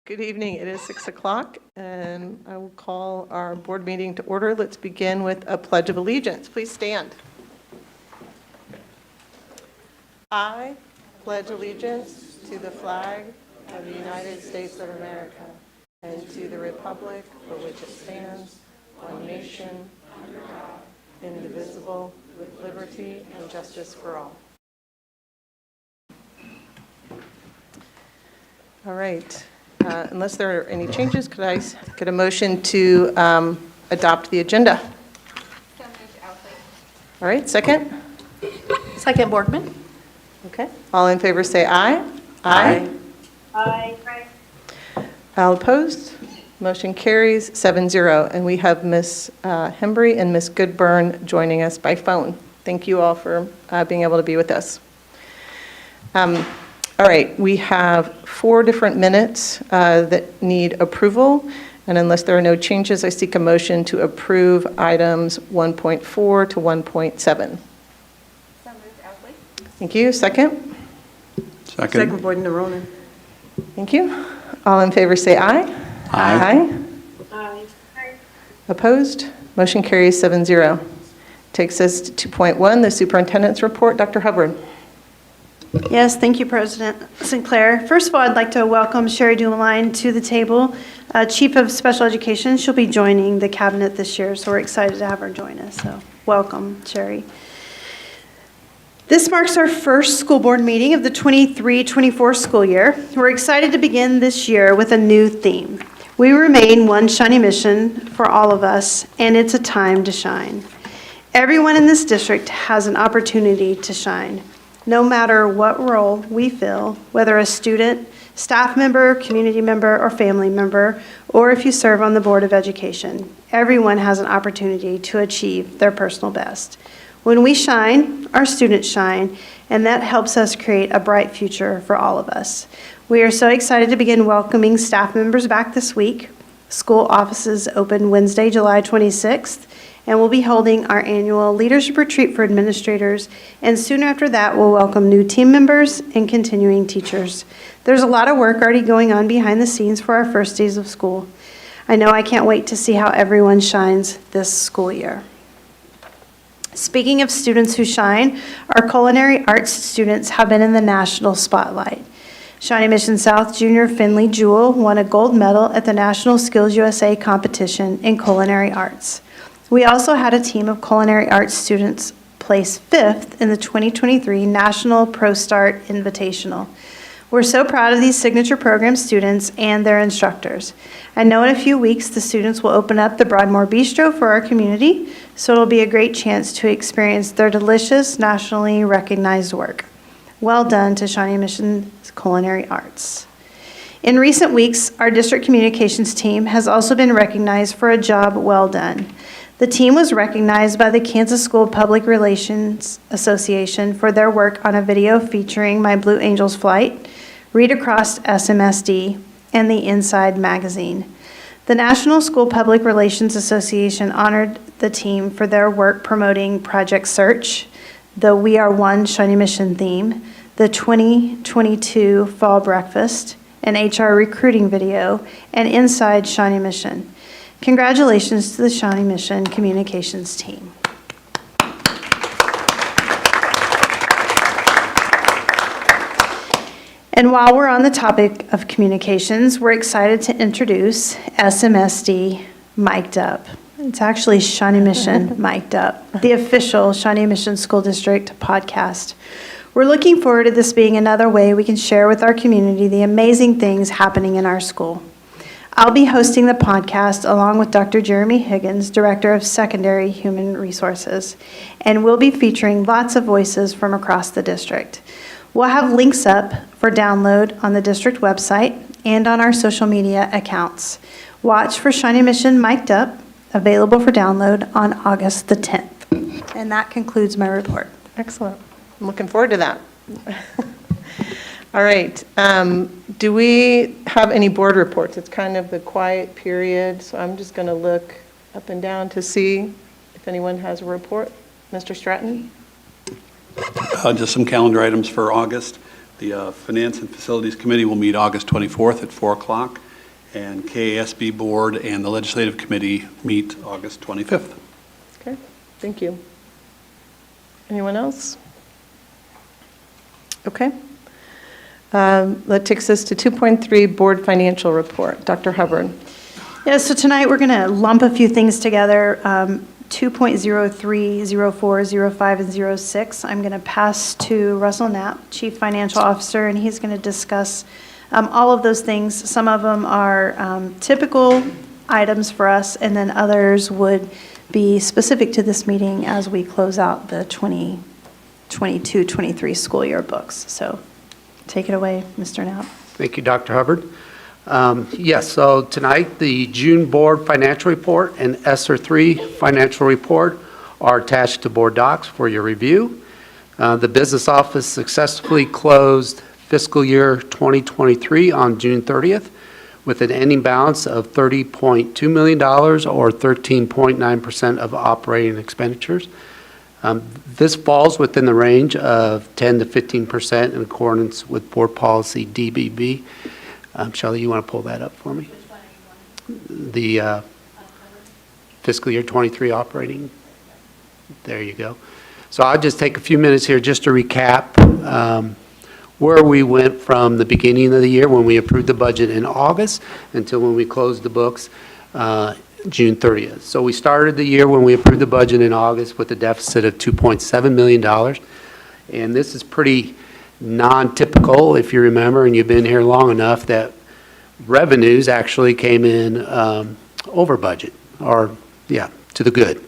Good evening. It is 6 o'clock, and I will call our board meeting to order. Let's begin with a pledge of allegiance. Please stand. I pledge allegiance to the flag of the United States of America and to the republic for which it stands, one nation, under God, indivisible, with liberty and justice for all. All right. Unless there are any changes, could I get a motion to adopt the agenda? So moved, Outley. All right, second? Second, Borgman. Okay. All in favor say aye. Aye. Aye. All opposed? Motion carries 7-0. And we have Ms. Hembry and Ms. Goodburn joining us by phone. Thank you all for being able to be with us. All right, we have 4 different minutes that need approval, and unless there are no changes, I seek a motion to approve items 1.4 to 1.7. So moved, Outley. Thank you. Second? Second, Boyd Ronan. Thank you. All in favor say aye. Aye. Aye. Opposed? Motion carries 7-0. Takes us to 2.1, the superintendent's report. Dr. Hubbard. Yes, thank you, President Sinclair. First of all, I'd like to welcome Sherry Dumoulin to the table, Chief of Special Education. She'll be joining the cabinet this year, so we're excited to have her join us. So welcome, Sherry. This marks our first school board meeting of the 23-24 school year. We're excited to begin this year with a new theme. We remain one Shawnee mission for all of us, and it's a time to shine. Everyone in this district has an opportunity to shine. No matter what role we fill, whether a student, staff member, community member, or family member, or if you serve on the Board of Education, everyone has an opportunity to achieve their personal best. When we shine, our students shine, and that helps us create a bright future for all of us. We are so excited to begin welcoming staff members back this week. School offices open Wednesday, July 26th. And we'll be holding our annual leadership retreat for administrators, and soon after that we'll welcome new team members and continuing teachers. There's a lot of work already going on behind the scenes for our first days of school. I know I can't wait to see how everyone shines this school year. Speaking of students who shine, our culinary arts students have been in the national spotlight. Shawnee Mission South Junior Finley Jewell won a gold medal at the National Skills USA competition in culinary arts. We also had a team of culinary arts students place 5th in the 2023 National Pro Start Invitational. We're so proud of these signature program students and their instructors. I know in a few weeks the students will open up the Broadmoor Bistro for our community, so it'll be a great chance to experience their delicious, nationally recognized work. Well done to Shawnee Mission Culinary Arts. In recent weeks, our district communications team has also been recognized for a job well done. The team was recognized by the Kansas School Public Relations Association for their work on a video featuring My Blue Angels flight, Read Across SMSD, and the Inside magazine. The National School Public Relations Association honored the team for their work promoting Project Search, the We Are One Shawnee Mission theme, the 2022 Fall Breakfast, an HR recruiting video, and Inside Shawnee Mission. Congratulations to the Shawnee Mission Communications team. And while we're on the topic of communications, we're excited to introduce SMSD Mic'd Up. It's actually Shawnee Mission Mic'd Up, the official Shawnee Mission School District podcast. We're looking forward to this being another way we can share with our community the amazing things happening in our school. I'll be hosting the podcast along with Dr. Jeremy Higgins, Director of Secondary Human Resources, and we'll be featuring lots of voices from across the district. We'll have links up for download on the district website and on our social media accounts. Watch for Shawnee Mission Mic'd Up, available for download on August the 10th. And that concludes my report. Excellent. I'm looking forward to that. All right. Do we have any board reports? It's kind of the quiet period, so I'm just going to look up and down to see if anyone has a report. Mr. Stratton? Just some calendar items for August. The Finance and Facilities Committee will meet August 24th at 4 o'clock, and KASB Board and the Legislative Committee meet August 25th. Okay, thank you. Anyone else? Okay. That takes us to 2.3 Board Financial Report. Dr. Hubbard. Yeah, so tonight we're going to lump a few things together, 2.03, 04, 05, and 06. I'm going to pass to Russell Knapp, Chief Financial Officer, and he's going to discuss all of those things. Some of them are typical items for us, and then others would be specific to this meeting as we close out the 2022-23 school year books. So take it away, Mr. Knapp. Thank you, Dr. Hubbard. Yes, so tonight the June Board Financial Report and ESSER 3 Financial Report are attached to board docs for your review. The business office successfully closed fiscal year 2023 on June 30th with an ending balance of $30.2 million or 13.9% of operating expenditures. This falls within the range of 10 to 15% in accordance with board policy DBB. Shelley, you want to pull that up for me? The fiscal year 23 operating. There you go. So I'll just take a few minutes here just to recap where we went from the beginning of the year when we approved the budget in August until when we closed the books June 30th. So we started the year when we approved the budget in August with a deficit of $2.7 million. And this is pretty non-typical, if you remember, and you've been here long enough, that revenues actually came in over budget, or yeah, to the good.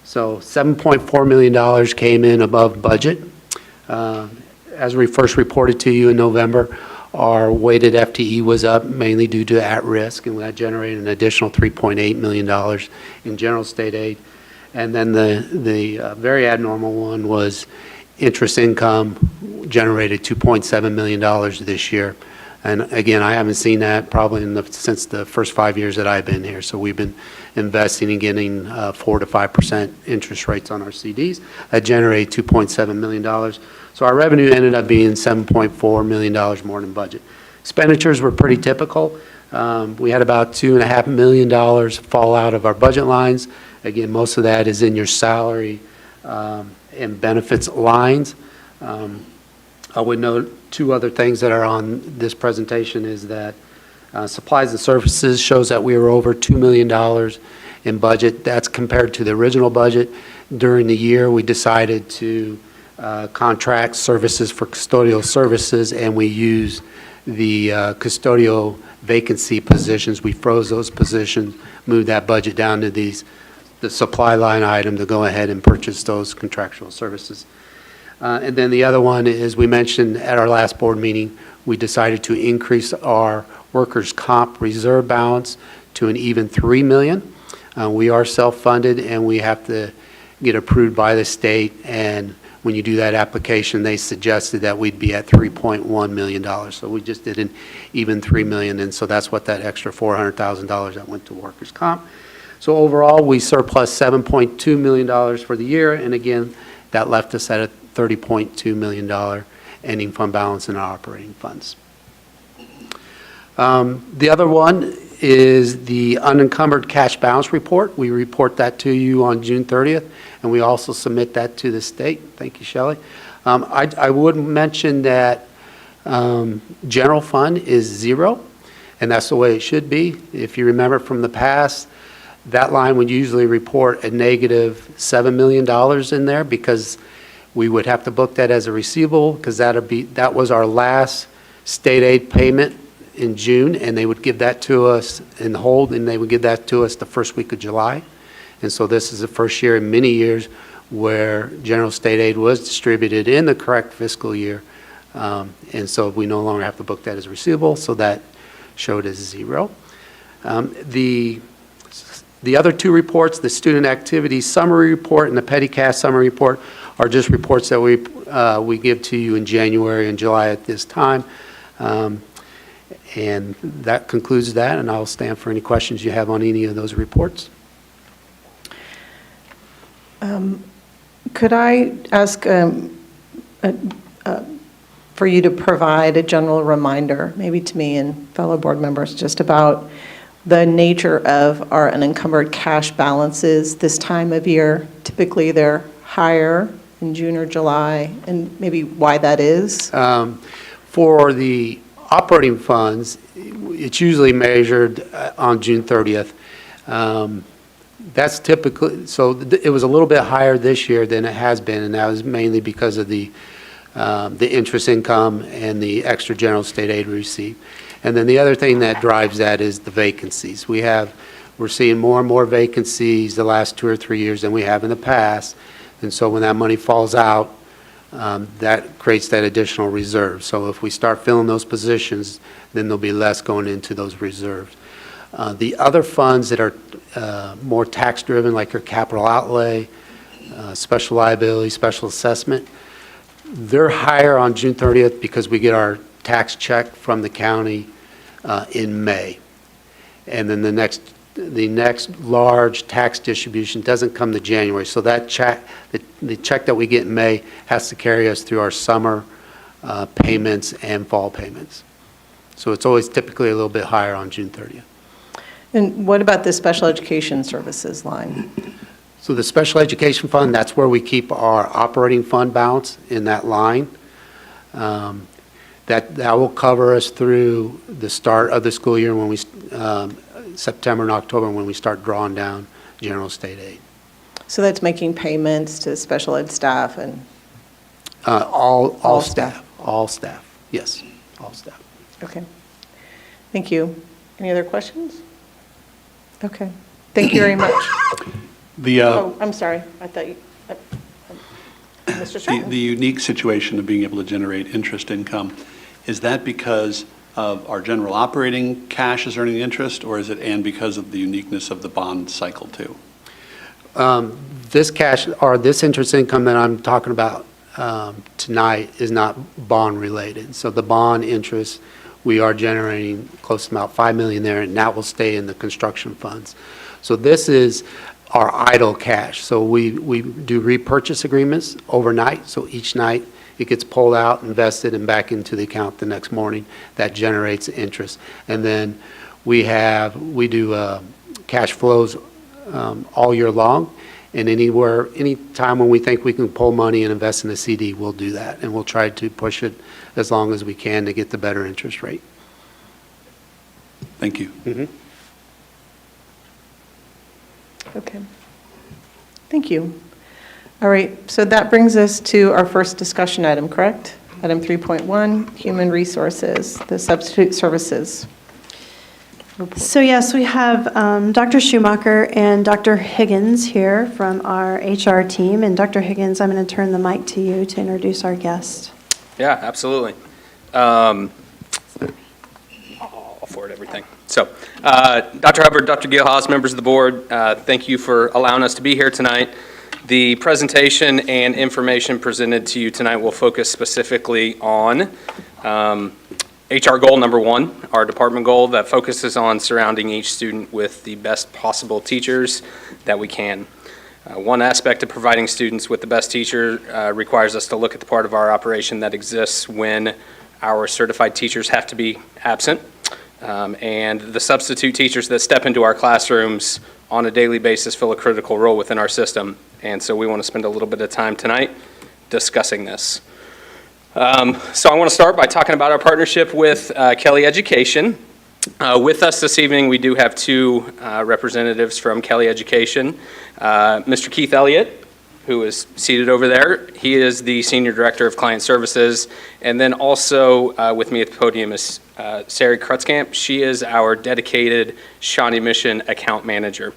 So $7.4 million came in above budget. As we first reported to you in November, our weighted FTE was up mainly due to at-risk, and that generated an additional $3.8 million in general state aid. And then the very abnormal one was interest income generated $2.7 million this year. And again, I haven't seen that probably since the first 5 years that I've been here. So we've been investing and getting 4 to 5% interest rates on our CDs. That generated $2.7 million. So our revenue ended up being $7.4 million more than budget. Expenditures were pretty typical. We had about $2.5 million fall out of our budget lines. Again, most of that is in your salary and benefits lines. I would note two other things that are on this presentation is that supplies and services shows that we were over $2 million in budget. That's compared to the original budget. During the year, we decided to contract services for custodial services, and we use the custodial vacancy positions. We froze those positions, moved that budget down to the supply line item to go ahead and purchase those contractual services. And then the other one is we mentioned at our last board meeting, we decided to increase our workers' comp reserve balance to an even $3 million. We are self-funded, and we have to get approved by the state, and when you do that application, they suggested that we'd be at $3.1 million. So we just did an even $3 million, and so that's what that extra $400,000 that went to workers' comp. So overall, we surplus $7.2 million for the year, and again, that left us at a $30.2 million ending fund balance in our operating funds. The other one is the unencumbered cash balance report. We report that to you on June 30th, and we also submit that to the state. Thank you, Shelley. I would mention that general fund is zero, and that's the way it should be. If you remember from the past, that line would usually report a negative $7 million in there because we would have to book that as a receivable because that was our last state aid payment in June, and they would give that to us in hold, and they would give that to us the first week of July. And so this is the first year in many years where general state aid was distributed in the correct fiscal year. And so we no longer have to book that as a receivable, so that showed as zero. The other two reports, the student activity summary report and the petty cash summary report, are just reports that we give to you in January and July at this time. And that concludes that, and I'll stand for any questions you have on any of those reports. Could I ask for you to provide a general reminder, maybe to me and fellow board members, just about the nature of our unencumbered cash balances this time of year. Typically, they're higher in June or July, and maybe why that is. For the operating funds, it's usually measured on June 30th. That's typically, so it was a little bit higher this year than it has been, and that was mainly because of the interest income and the extra general state aid we received. And then the other thing that drives that is the vacancies. We're seeing more and more vacancies the last 2 or 3 years than we have in the past. And so when that money falls out, that creates that additional reserve. So if we start filling those positions, then there'll be less going into those reserves. The other funds that are more tax-driven, like your capital outlay, special liability, special assessment, they're higher on June 30th because we get our tax check from the county in May. And then the next large tax distribution doesn't come to January. So that check, the check that we get in May has to carry us through our summer payments and fall payments. So it's always typically a little bit higher on June 30th. And what about the special education services line? So the special education fund, that's where we keep our operating fund balance in that line. That will cover us through the start of the school year when we, September and October, when we start drawing down general state aid. So that's making payments to special ed staff and All staff, yes, all staff. okay. Thank you. Any other questions? Okay. Thank you very much. Oh, I'm sorry. I thought you, Mr. Shawnee. The unique situation of being able to generate interest income, is that because of our general operating cash is earning interest, or is it and because of the uniqueness of the bond cycle too? This cash, or this interest income that I'm talking about tonight is not bond related. So the bond interest, we are generating close to about $5 million there, and that will stay in the construction funds. So this is our idle cash. So we do repurchase agreements overnight. So each night it gets pulled out, invested, and back into the account the next morning. That generates interest. And then we do cash flows all year long. And any time when we think we can pull money and invest in a CD, we'll do that. And we'll try to push it as long as we can to get the better interest rate. Thank you. Okay. Thank you. All right, so that brings us to our first discussion item, correct? Item 3.1, Human Resources, the Substitute Services. So yes, we have Dr. Schumacher and Dr. Higgins here from our HR team. And Dr. Higgins, I'm going to turn the mic to you to introduce our guest. Yeah, absolutely. I'll forward everything. So, Dr. Hubbard, Dr. Gilhaas, members of the board, thank you for allowing us to be here tonight. The presentation and information presented to you tonight will focus specifically on HR goal number 1, our department goal that focuses on surrounding each student with the best possible teachers that we can. One aspect of providing students with the best teacher requires us to look at the part of our operation that exists when our certified teachers have to be absent, and the substitute teachers that step into our classrooms on a daily basis fill a critical role within our system. And so we want to spend a little bit of time tonight discussing this. So I want to start by talking about our partnership with Kelly Education. With us this evening, we do have 2 representatives from Kelly Education. Mr. Keith Elliott, who is seated over there. He is the Senior Director of Client Services. And then also with me at the podium is Sari Krutzkamp. She is our dedicated Shawnee Mission Account Manager.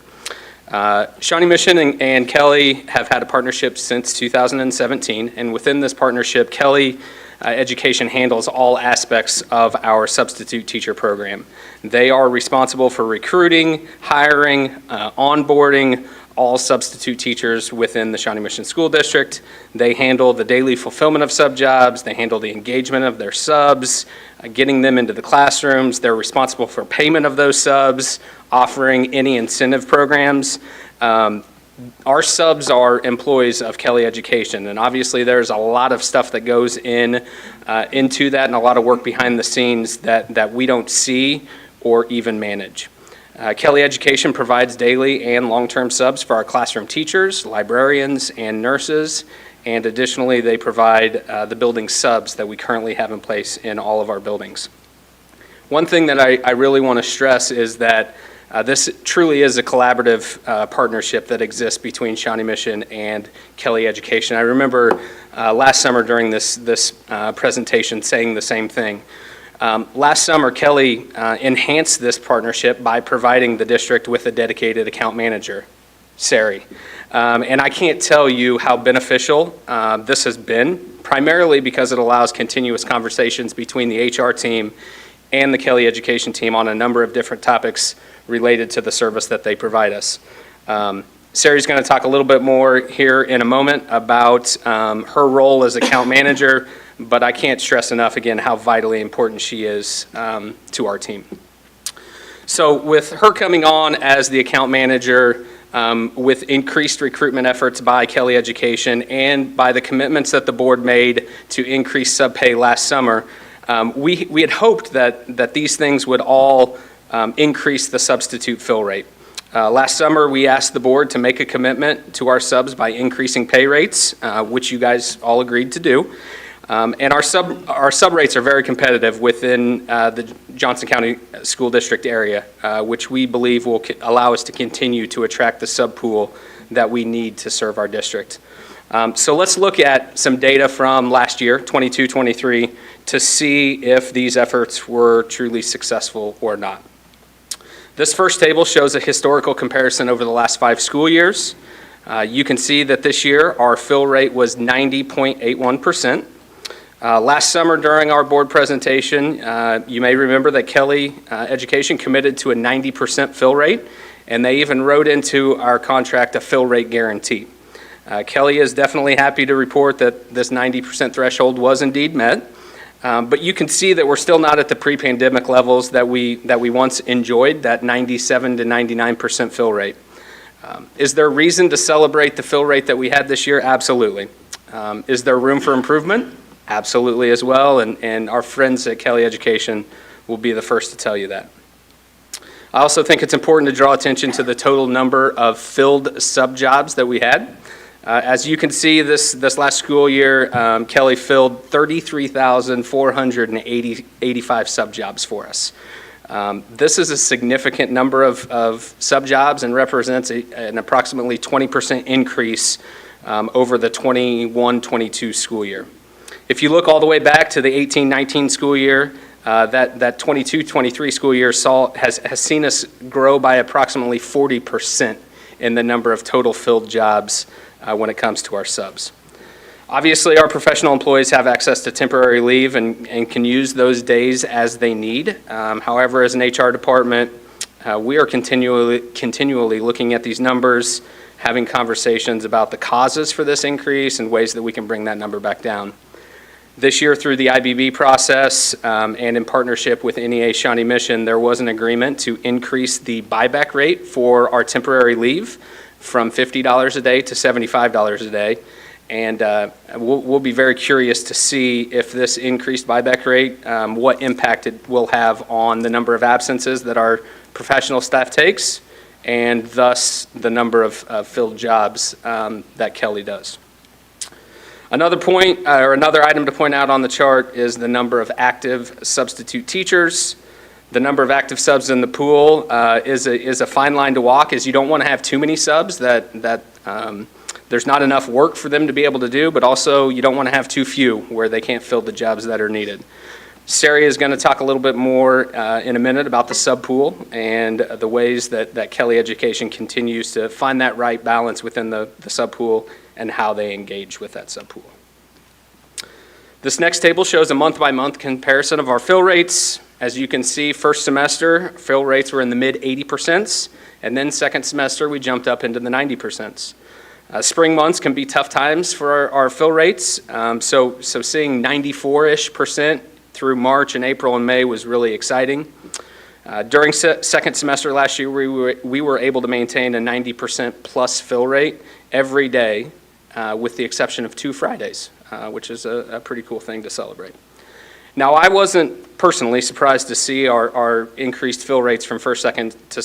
Shawnee Mission and Kelly have had a partnership since 2017, and within this partnership, Kelly Education handles all aspects of our substitute teacher program. They are responsible for recruiting, hiring, onboarding all substitute teachers within the Shawnee Mission School District. They handle the daily fulfillment of sub jobs. They handle the engagement of their subs, getting them into the classrooms. They're responsible for payment of those subs, offering any incentive programs. Our subs are employees of Kelly Education, and obviously there's a lot of stuff that goes into that and a lot of work behind the scenes that we don't see or even manage. Kelly Education provides daily and long-term subs for our classroom teachers, librarians, and nurses, and additionally they provide the building subs that we currently have in place in all of our buildings. One thing that I really want to stress is that this truly is a collaborative partnership that exists between Shawnee Mission and Kelly Education. I remember last summer during this presentation saying the same thing. Last summer, Kelly enhanced this partnership by providing the district with a dedicated account manager, Sari. And I can't tell you how beneficial this has been, primarily because it allows continuous conversations between the HR team and the Kelly Education team on a number of different topics related to the service that they provide us. Sari's going to talk a little bit more here in a moment about her role as account manager, but I can't stress enough again how vitally important she is to our team. So with her coming on as the account manager, with increased recruitment efforts by Kelly Education and by the commitments that the board made to increase sub-pay last summer, we had hoped that these things would all increase the substitute fill rate. Last summer, we asked the board to make a commitment to our subs by increasing pay rates, which you guys all agreed to do. And our sub rates are very competitive within the Johnson County School District area, which we believe will allow us to continue to attract the sub pool that we need to serve our district. So let's look at some data from last year, 22-23, to see if these efforts were truly successful or not. This first table shows a historical comparison over the last 5 school years. You can see that this year our fill rate was 90.81%. Last summer during our board presentation, you may remember that Kelly Education committed to a 90% fill rate, and they even wrote into our contract a fill rate guarantee. Kelly is definitely happy to report that this 90% threshold was indeed met. But you can see that we're still not at the pre-pandemic levels that we once enjoyed, that 97 to 99% fill rate. Is there reason to celebrate the fill rate that we had this year? Absolutely. Is there room for improvement? Absolutely as well, and our friends at Kelly Education will be the first to tell you that. I also think it's important to draw attention to the total number of filled sub jobs that we had. As you can see, this last school year, Kelly filled 33,485 sub jobs for us. This is a significant number of sub jobs and represents an approximately 20% increase over the 21-22 school year. If you look all the way back to the 18-19 school year, that 22-23 school year has seen us grow by approximately 40% in the number of total filled jobs when it comes to our subs. Obviously, our professional employees have access to temporary leave and can use those days as they need. However, as an HR department, we are continually looking at these numbers, having conversations about the causes for this increase and ways that we can bring that number back down. This year, through the IBB process and in partnership with NEA Shawnee Mission, there was an agreement to increase the buyback rate for our temporary leave from $50 a day to $75 a day. And we'll be very curious to see if this increased buyback rate, what impact it will have on the number of absences that our professional staff takes, and thus the number of filled jobs that Kelly does. Another point, or another item to point out on the chart is the number of active substitute teachers. The number of active subs in the pool is a fine line to walk, as you don't want to have too many subs that there's not enough work for them to be able to do, but also you don't want to have too few where they can't fill the jobs that are needed. Sari is going to talk a little bit more in a minute about the sub pool and the ways that Kelly Education continues to find that right balance within the sub pool and how they engage with that sub pool. This next table shows a month-by-month comparison of our fill rates. As you can see, first semester fill rates were in the mid-80%, and then second semester we jumped up into the 90%. Spring months can be tough times for our fill rates, so seeing 94-ish% through March and April and May was really exciting. During second semester last year, we were able to maintain a 90% plus fill rate every day, with the exception of 2 Fridays, which is a pretty cool thing to celebrate. Now, I wasn't personally surprised to see our increased fill rates from first semester to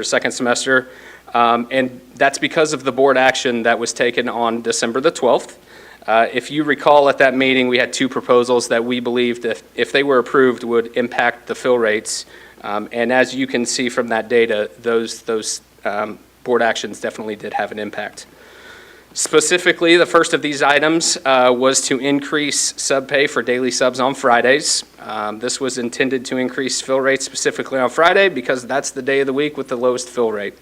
second semester, and that's because of the board action that was taken on December the 12th. If you recall, at that meeting, we had 2 proposals that we believed if they were approved would impact the fill rates. And as you can see from that data, those board actions definitely did have an impact. Specifically, the first of these items was to increase sub pay for daily subs on Fridays. This was intended to increase fill rates specifically on Friday because that's the day of the week with the lowest fill rate.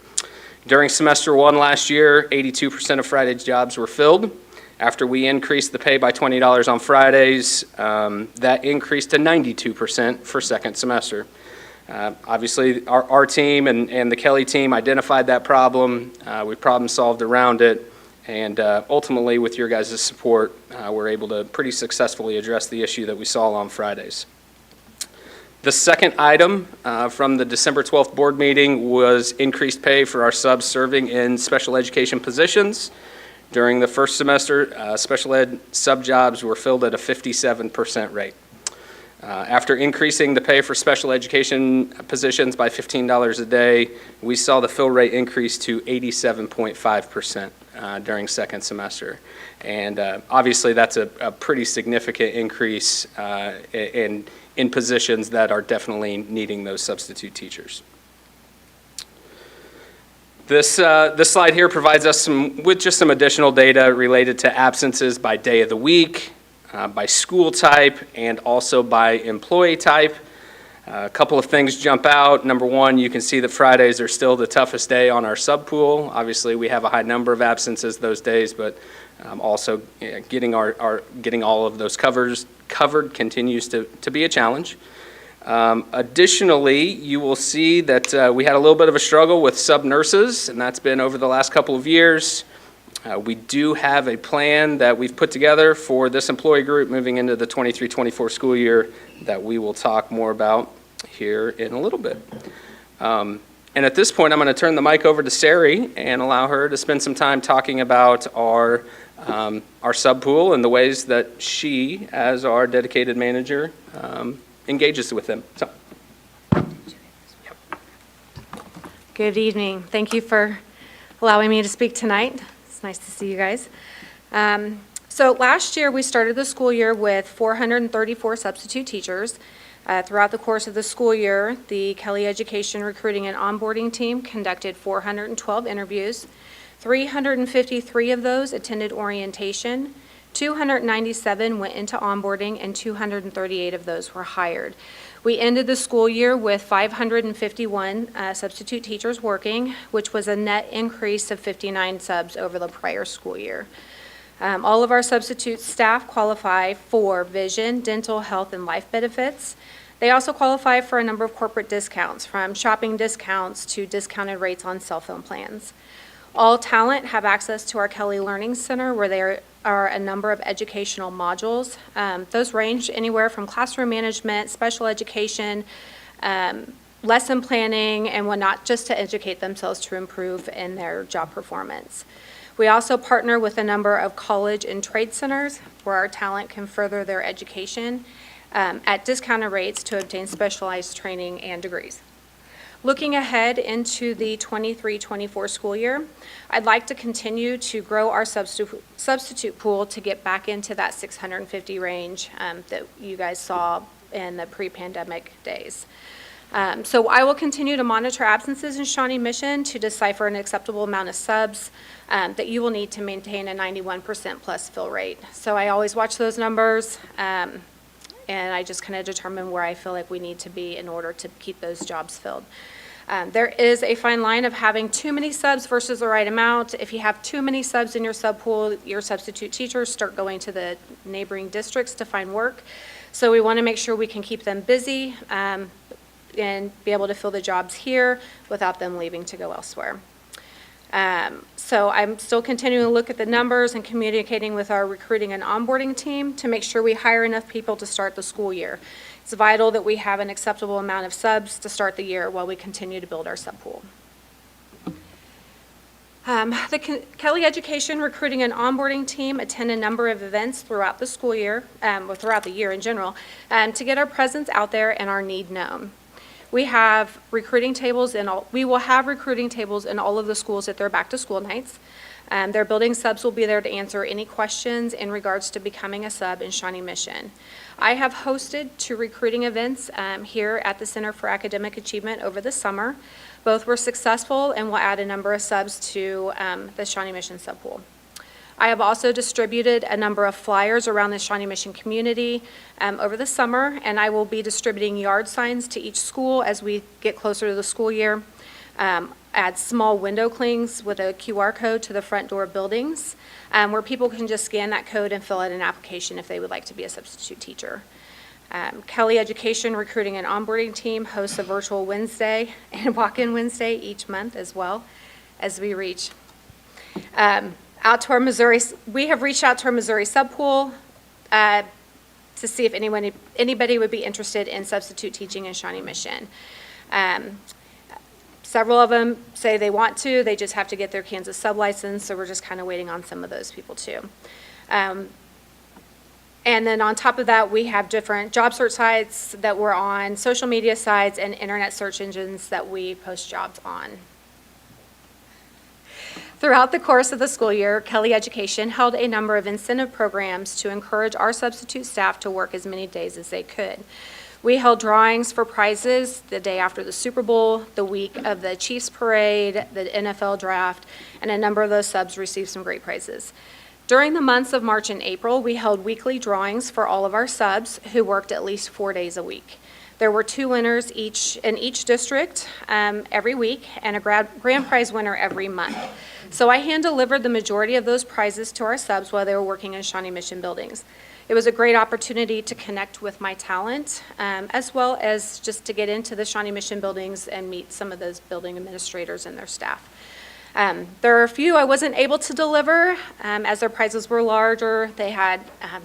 During semester 1 last year, 82% of Friday's jobs were filled. After we increased the pay by $20 on Fridays, that increased to 92% for second semester. Obviously, our team and the Kelly team identified that problem. We problem solved around it. And ultimately, with your guys' support, we're able to pretty successfully address the issue that we saw on Fridays. The second item from the December 12th board meeting was increased pay for our subs serving in special education positions. During the first semester, special ed sub jobs were filled at a 57% rate. After increasing the pay for special education positions by $15 a day, we saw the fill rate increase to 87.5% during second semester. And obviously that's a pretty significant increase in positions that are definitely needing those substitute teachers. This slide here provides us with just some additional data related to absences by day of the week, by school type, and also by employee type. A couple of things jump out. Number one, you can see that Fridays are still the toughest day on our sub pool. Obviously, we have a high number of absences those days, but also getting all of those covered continues to be a challenge. Additionally, you will see that we had a little bit of a struggle with sub-nurses, and that's been over the last couple of years. We do have a plan that we've put together for this employee group moving into the 23-24 school year that we will talk more about here in a little bit. And at this point, I'm going to turn the mic over to Sari and allow her to spend some time talking about our sub pool and the ways that she, as our dedicated manager, engages with them. So. Good evening. Thank you for allowing me to speak tonight. It's nice to see you guys. So last year we started the school year with 434 substitute teachers. Throughout the course of the school year, the Kelly Education Recruiting and Onboarding Team conducted 412 interviews. 353 of those attended orientation. 297 went into onboarding, and 238 of those were hired. We ended the school year with 551 substitute teachers working, which was a net increase of 59 subs over the prior school year. All of our substitute staff qualify for vision, dental, health, and life benefits. They also qualify for a number of corporate discounts, from shopping discounts to discounted rates on cell phone plans. All talent have access to our Kelly Learning Center, where there are a number of educational modules. Those range anywhere from classroom management, special education, lesson planning, and whatnot, just to educate themselves to improve in their job performance. We also partner with a number of college and trade centers where our talent can further their education at discounted rates to obtain specialized training and degrees. Looking ahead into the 23-24 school year, I'd like to continue to grow our substitute pool to get back into that 650 range that you guys saw in the pre-pandemic days. So I will continue to monitor absences in Shawnee Mission to decipher an acceptable amount of subs that you will need to maintain a 91% plus fill rate. So I always watch those numbers, and I just kind of determine where I feel like we need to be in order to keep those jobs filled. There is a fine line of having too many subs versus the right amount. If you have too many subs in your sub pool, your substitute teachers start going to the neighboring districts to find work. So we want to make sure we can keep them busy and be able to fill the jobs here without them leaving to go elsewhere. So I'm still continuing to look at the numbers and communicating with our recruiting and onboarding team to make sure we hire enough people to start the school year. It's vital that we have an acceptable amount of subs to start the year while we continue to build our sub pool. The Kelly Education Recruiting and Onboarding Team attend a number of events throughout the school year, or throughout the year in general, to get our presence out there and our need known. We will have recruiting tables in all of the schools at their back-to-school nights. Their building subs will be there to answer any questions in regards to becoming a sub in Shawnee Mission. I have hosted 2 recruiting events here at the Center for Academic Achievement over the summer. Both were successful and will add a number of subs to the Shawnee Mission sub pool. I have also distributed a number of flyers around the Shawnee Mission community over the summer, and I will be distributing yard signs to each school as we get closer to the school year. Add small window clings with a QR code to the front door buildings where people can just scan that code and fill out an application if they would like to be a substitute teacher. Kelly Education Recruiting and Onboarding Team hosts a virtual Wednesday and walk-in Wednesday each month as well as we reach out to our Missouri. We have reached out to our Missouri sub pool to see if anybody would be interested in substitute teaching in Shawnee Mission. Several of them say they want to, they just have to get their Kansas sub license, so we're just kind of waiting on some of those people too. And then on top of that, we have different job search sites that we're on, social media sites, and internet search engines that we post jobs on. Throughout the course of the school year, Kelly Education held a number of incentive programs to encourage our substitute staff to work as many days as they could. We held drawings for prizes the day after the Super Bowl, the week of the Chiefs parade, the NFL draft, and a number of those subs received some great prizes. During the months of March and April, we held weekly drawings for all of our subs who worked at least 4 days a week. There were 2 winners in each district every week and a grand prize winner every month. So I hand-delivered the majority of those prizes to our subs while they were working in Shawnee Mission buildings. It was a great opportunity to connect with my talent, as well as just to get into the Shawnee Mission buildings and meet some of those building administrators and their staff. There are a few I wasn't able to deliver as their prizes were larger. They had,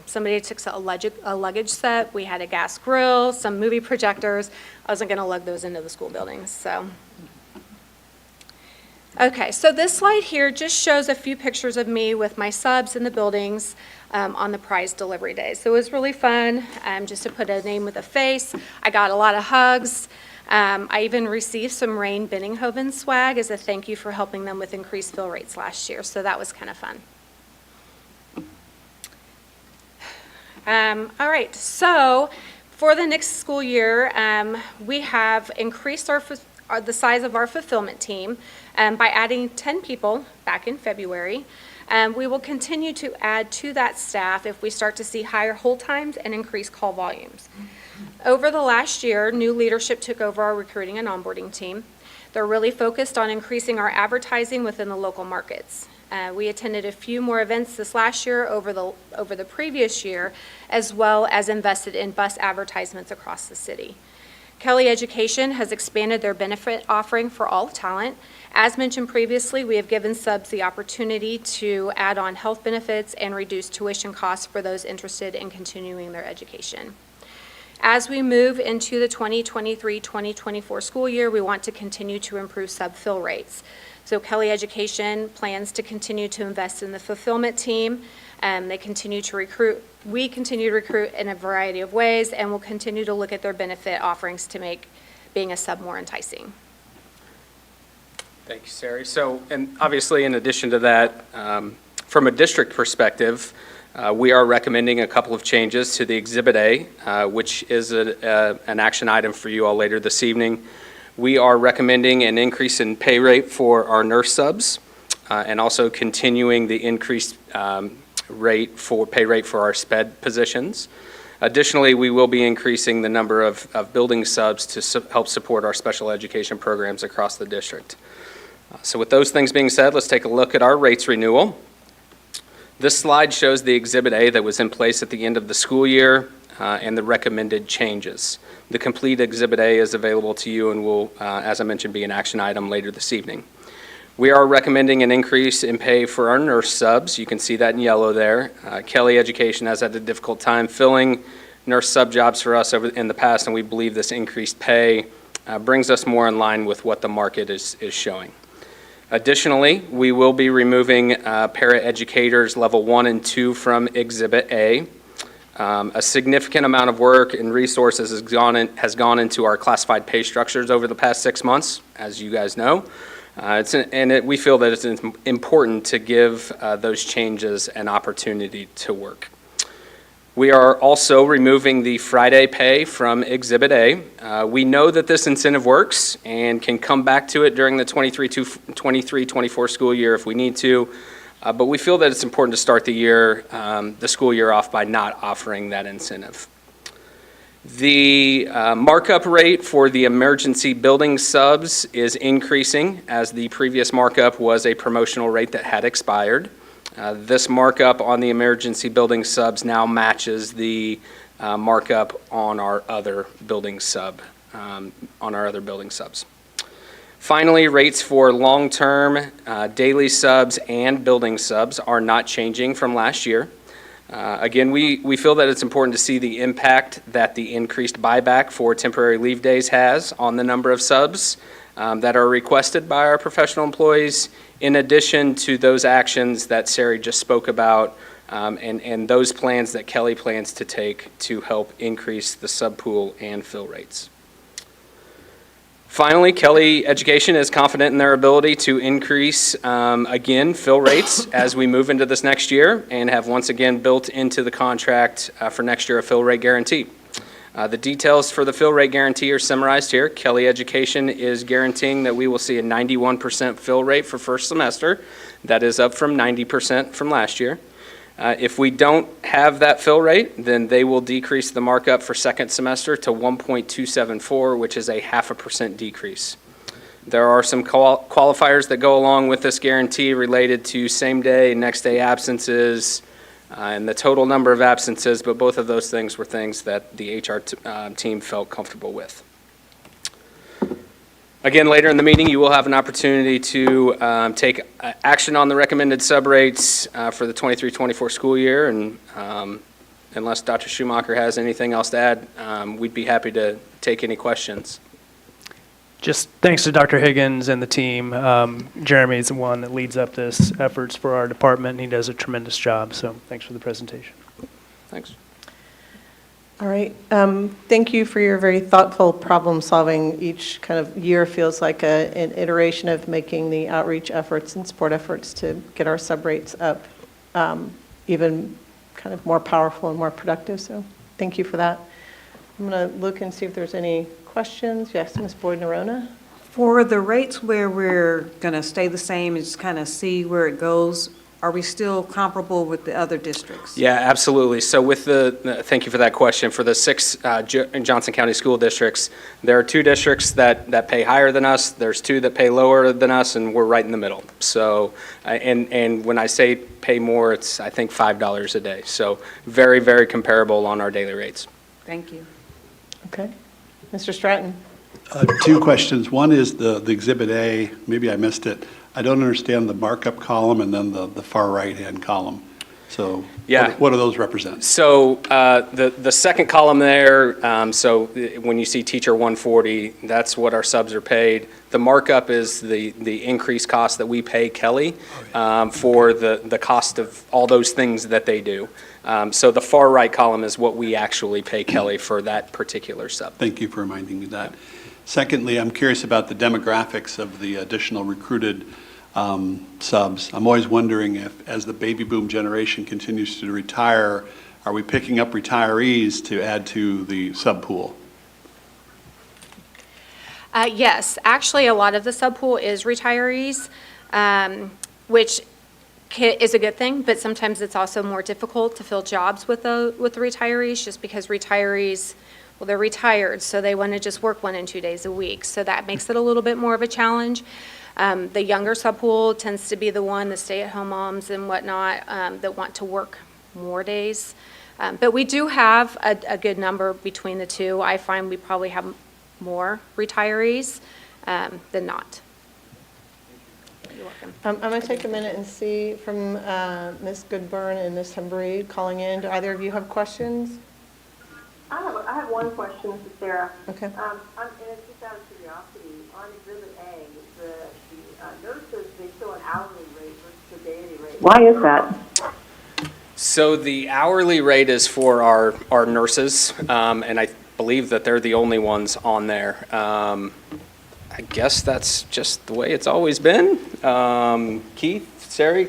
somebody took a luggage set, we had a gas grill, some movie projectors. I wasn't gonna lug those into the school buildings, so. Okay, so this slide here just shows a few pictures of me with my subs in the buildings on the prize delivery day. So it was really fun just to put a name with a face. I got a lot of hugs. I even received some Rain Benninghoven swag as a thank you for helping them with increased fill rates last year, so that was kind of fun. All right, so for the next school year, we have increased the size of our fulfillment team by adding 10 people back in February. We will continue to add to that staff if we start to see higher hold times and increased call volumes. Over the last year, new leadership took over our recruiting and onboarding team. They're really focused on increasing our advertising within the local markets. We attended a few more events this last year over the previous year, as well as invested in bus advertisements across the city. Kelly Education has expanded their benefit offering for all talent. As mentioned previously, we have given subs the opportunity to add on health benefits and reduce tuition costs for those interested in continuing their education. As we move into the 2023-2024 school year, we want to continue to improve sub fill rates. So Kelly Education plans to continue to invest in the fulfillment team. We continue to recruit in a variety of ways, and we'll continue to look at their benefit offerings to make being a sub more enticing. Thank you, Sari. So, and obviously in addition to that, from a district perspective, we are recommending a couple of changes to the Exhibit A, which is an action item for you all later this evening. We are recommending an increase in pay rate for our nurse subs and also continuing the increased pay rate for our SPED positions. Additionally, we will be increasing the number of building subs to help support our special education programs across the district. So with those things being said, let's take a look at our rates renewal. This slide shows the Exhibit A that was in place at the end of the school year and the recommended changes. The complete Exhibit A is available to you and will, as I mentioned, be an action item later this evening. We are recommending an increase in pay for our nurse subs. You can see that in yellow there. Kelly Education has had a difficult time filling nurse sub jobs for us in the past, and we believe this increased pay brings us more in line with what the market is showing. Additionally, we will be removing para-educators level 1 and 2 from Exhibit A. A significant amount of work and resources has gone into our classified pay structures over the past 6 months, as you guys know. We feel that it's important to give those changes an opportunity to work. We are also removing the Friday pay from Exhibit A. We know that this incentive works and can come back to it during the 23-24 school year if we need to, but we feel that it's important to start the school year off by not offering that incentive. The markup rate for the emergency building subs is increasing, as the previous markup was a promotional rate that had expired. This markup on the emergency building subs now matches the markup on our other building subs. Finally, rates for long-term daily subs and building subs are not changing from last year. Again, we feel that it's important to see the impact that the increased buyback for temporary leave days has on the number of subs that are requested by our professional employees, in addition to those actions that Sari just spoke about and those plans that Kelly plans to take to help increase the sub pool and fill rates. Finally, Kelly Education is confident in their ability to increase, again, fill rates as we move into this next year, and have once again built into the contract for next year a fill rate guarantee. The details for the fill rate guarantee are summarized here. Kelly Education is guaranteeing that we will see a 91% fill rate for first semester. That is up from 90% from last year. If we don't have that fill rate, then they will decrease the markup for second semester to 1.274, which is a 0.5% decrease. There are some qualifiers that go along with this guarantee related to same day, next day absences, and the total number of absences, but both of those things were things that the HR team felt comfortable with. Again, later in the meeting, you will have an opportunity to take action on the recommended sub rates for the 23-24 school year, and unless Dr. Schumacher has anything else to add, we'd be happy to take any questions. Just thanks to Dr. Higgins and the team. Jeremy is the one that leads up this efforts for our department, and he does a tremendous job, so thanks for the presentation. Thanks. All right. Thank you for your very thoughtful problem solving. Each kind of year feels like an iteration of making the outreach efforts and support efforts to get our sub rates up even kind of more powerful and more productive. So thank you for that. I'm going to look and see if there's any questions. Yes, Ms. Boyd-Nerona. For the rates where we're going to stay the same and just kind of see where it goes, are we still comparable with the other districts? Yeah, absolutely. So with thank you for that question. For the 6 Johnson County school districts, there are 2 districts that pay higher than us. There's 2 that pay lower than us, and we're right in the middle. So, and when I say pay more, it's, I think, $5 a day. So very, very comparable on our daily rates. Thank you. Okay. Mr. Stratton. 2 questions. One is the Exhibit A, maybe I missed it. I don't understand the markup column and then the far right-hand column. So Yeah. what do those represent? So the second column there, so when you see teacher 140, that's what our subs are paid. The markup is the increased cost that we pay Kelly for the cost of all those things that they do. So the far right column is what we actually pay Kelly for that particular sub. Thank you for reminding me of that. Secondly, I'm curious about the demographics of the additional recruited subs. I'm always wondering if, as the baby boom generation continues to retire, are we picking up retirees to add to the sub pool? Yes, actually, a lot of the sub pool is retirees, which is a good thing, but sometimes it's also more difficult to fill jobs with the retirees, just because retirees, well, they're retired, so they want to just work 1 and 2 days a week. So that makes it a little bit more of a challenge. The younger subpool tends to be the one, the stay-at-home moms and whatnot, that want to work more days. But we do have a good number between the two. I find we probably have more retirees than not. You're welcome. I'm going to take a minute and see from Ms. Goodburn and Ms. Hembreed calling in. Do either of you have questions? I have one question, Mrs. Sarah. Okay. And it's just out of curiosity. On Exhibit A, the nurses, they show an hourly rate versus a daily rate. Why is that? So the hourly rate is for our nurses, and I believe that they're the only ones on there. I guess that's just the way it's always been. Keith, Sari,